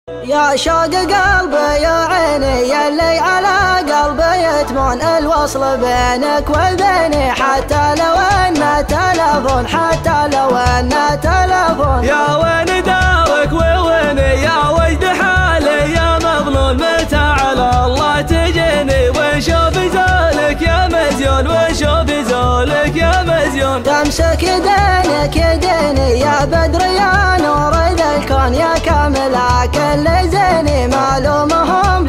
يا شوق قلبي يا عيني يلي على قلبي يتمون الوصل بينك وبيني حتى لو انه تلفون يا وين دارك وويني يا وجد حالي يا مظلوم متى على الله تجيني وشوف زولك يا مزيون وشوف زولك يا مزيون تمسك يدينك يديني يا بدر يا نور ذا الكون يا كامل كل زيني معلومهم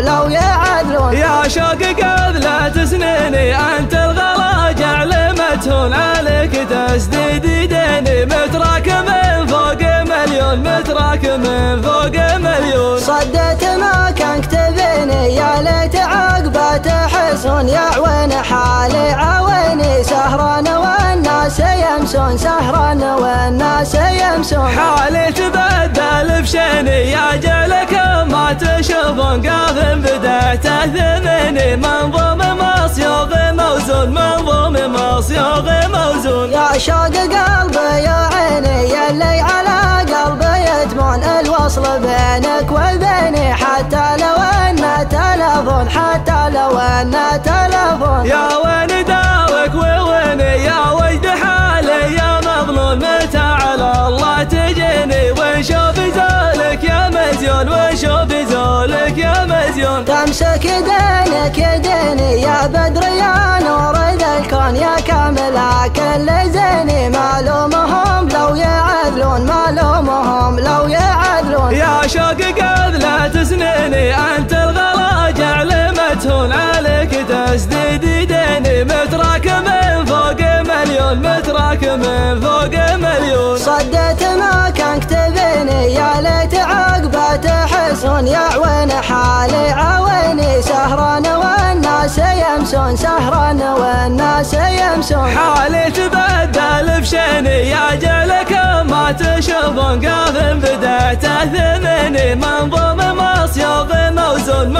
لو يعدلون يا شوق قبل سنيني انت الغلا جعل متهون عليك تسديد ديني متراك من فوق مليون صدت ما كان كتبيني يا ليت عقبه تحسون يا عوين حالي عويني سهران والناس يمسون حالي تبدل بشيني يا جلك ما تشوفون قاذم بدأت ثمني منظوم مصيوغ موزون يا شوق قلبي يا عيني يلي على قلبي يتمون الوصل بينك وبيني حتى لو انه تلفون يا وين دارك وويني يا وجد حالي يا مظلوم متى على الله تجيني وشوف زولك يا مزيون تمسك يدينك يديني يا بدر يا نور ذا الكون يا كامل كل زيني معلومهم لو يعدلون يا شوق قبل سنيني انت الغلا جعل متهون عليك تسديد ديني متراك من فوق مليون صدت ما كان كتبيني يا ليت عقبه تحسون يا عوين حالي عويني سهران والناس يمسون حالي تبدل بشيني يا جلك ما تشوفون قاذم بدأت ثمني منظوم مصيوغ موزون